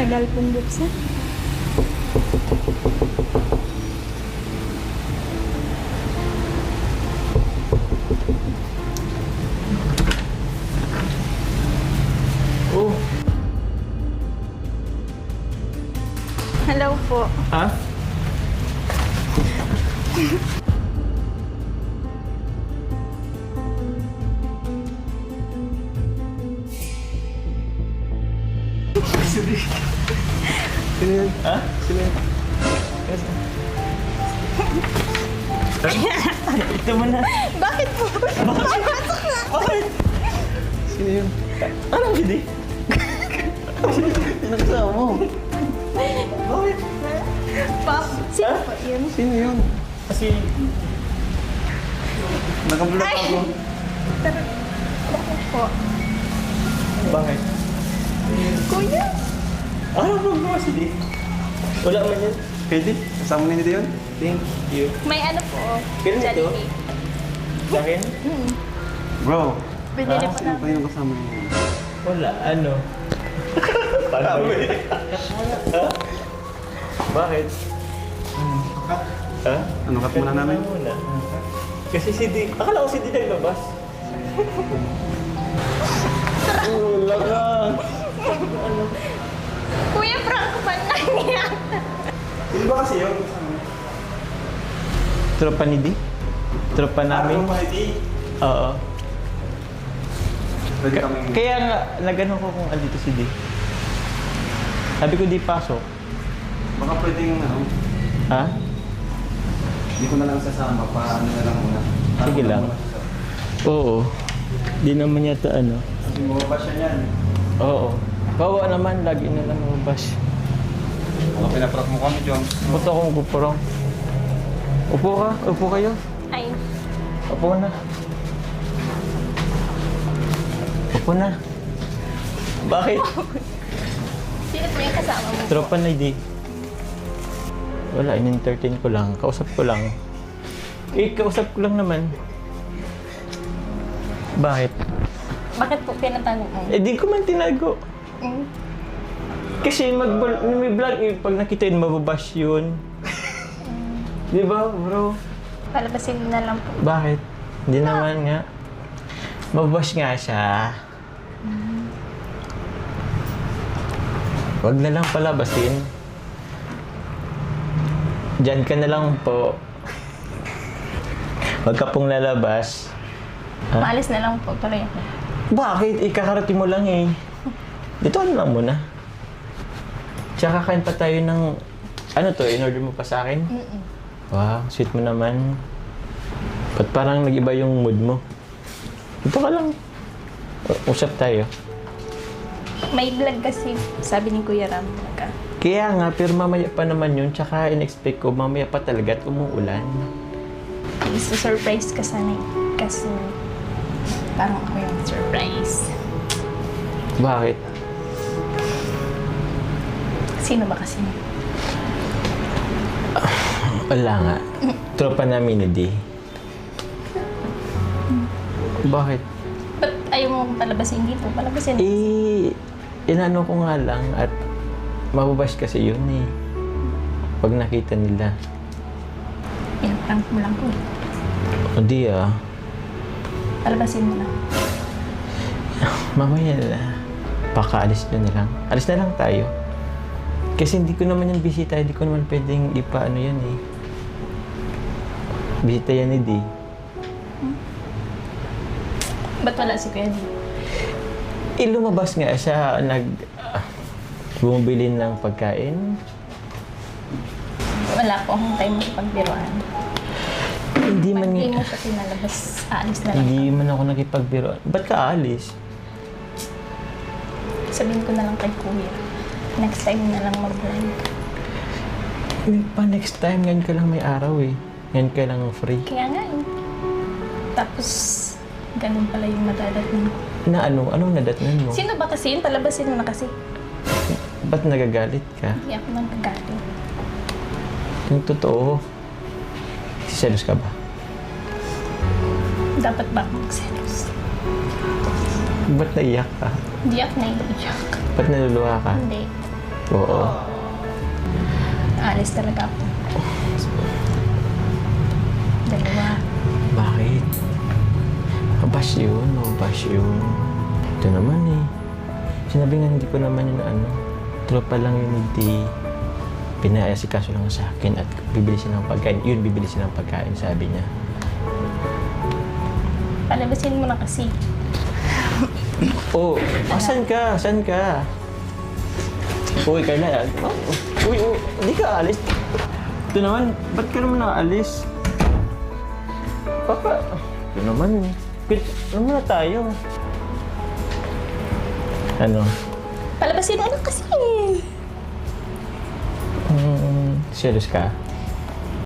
Tagal pong buksan. Oh. Hello po. Ha? Sino yun? Ha? Sino yun? Ito mo na. Bakit po? Bakit? Sino yun? Anong hindi? Nakasama mo. Bakit? Pop, sino Ha? po yun? Sino yun? Kasi... Nakablog Ay! ako. Tara. Bakit po? Bakit? Kuya! Ano ba kasi di? Wala man yan. Pwede? Kasama na nito yun? Thank you. May ano po. Kailan ito? Jollibee. Sa akin? Bro, Binili po sino pa namin. yung kasama niyo? Wala. Ano? Paano eh? Ha? Bakit? Ha? Ano kat muna namin? Muna. Kasi si Di... Akala ko si Di naglabas. Wala ka. Kuya, prank ba na niya? Hindi ba kasi yun? Tropa ni Di? Tropa namin? Oo. Pwede kami... Kaya nga, nagano ko kung andito si Di. Sabi ko di pasok. Baka pwedeng ano, Ha? hindi ko na lang sasama pa ano na lang muna. Sige lang. Oo. Di naman yata ano. Kasi mababa siya niyan. Oo. Bawa naman, lagi na lang mabas. Baka pinaprap mo kami, John. Ba't akong gupurong? Upo ka? Upo kayo? Ay, Upo na. Upo na. Bakit? sino po yung kasama mo? Tropa na di. Wala, in-entertain ko lang. Kausap ko lang. Eh, kausap ko lang naman. Bakit? Bakit po pinatanong? Eh, di ko man tinago. Mm. Kasi may vlog eh, pag nakita yun, mababash yun. Di ba, bro? Palabasin na lang po. Bakit? Hindi naman nga. Mababash nga siya. Wag na lang palabasin. Diyan ka na lang po. Wag ka pong lalabas. Ha? Maalis na lang po. Tuloy ako. Bakit? Ikakarating mo lang eh. Dito ano lang muna. Tsaka kain pa tayo ng... Ano to? In-order mo pa sa akin? Mm-mm. Wow, sweet mo naman. Ba't parang nag-iba yung mood mo? Dito ka lang. Usap tayo. May vlog kasi, sabi ni Kuya Ram. Kaya nga, pero mamaya pa naman yun. Tsaka in-expect ko, mamaya pa talaga at umuulan. Surprise ka sana eh. Kasi parang ako yung surprise. Bakit? Sino ba kasi? Wala nga. Tropa namin ni Di. Bakit? Ba't ayaw mo palabasin dito? Palabasin. Eh, inano ko nga lang at mababash kasi yun eh. Pag nakita nila. Pinaprank mo lang po. O di ah. Palabasin mo lang. Mamaya na. Pakaalis na lang. Alis na lang tayo. Kasi hindi ko naman yan bisita. Hindi ko naman pwedeng ipaano yan eh. Bisita yan ni Di. Ba't wala si Kuya D? Lumabas nga siya bumibili ng pagkain. Wala po akong time makipagbiruan. Hindi man Pag di mo siya pinalabas, aalis na lang. Hindi man ako nakipagbiro. Ba't ka aalis? Sabihin ko na lang kay Kuya. Next time na lang mag-vlog. Pa next time, ngayon ka lang may araw eh. Ngayon ka lang free. Kaya nga eh. Tapos, ganun pala yung madadatnan ko. Na ano? Anong nadatnan mo? Sino ba kasi yun? Palabasin mo na kasi. Ba't nagagalit ka? Hindi ako nagkagalit. Yung totoo. Siselos ka ba? Dapat ba ako magselos? Ba't naiyak ka? Hindi ako naiiyak. Ba't naluluha ka? Hindi. Oo. Aalis talaga ako. Dalawa. Bakit? Mabash yun, mabash yun. Ito naman eh. Sinabi nga hindi ko naman yun ano. Tropa lang yun, hindi. Pinaasikaso lang sa akin at bibili siya ng pagkain. Yun, bibili siya ng pagkain, sabi niya. Palabasin mo na kasi. Oh, asan ka? Saan ka? Uy, Carla. Oh, uy, hindi ka alis. Ito naman, ba't ka naman nakaalis? Papa, ito naman. Ano muna tayo? Ano? Palabasin mo na kasi. Serious ka?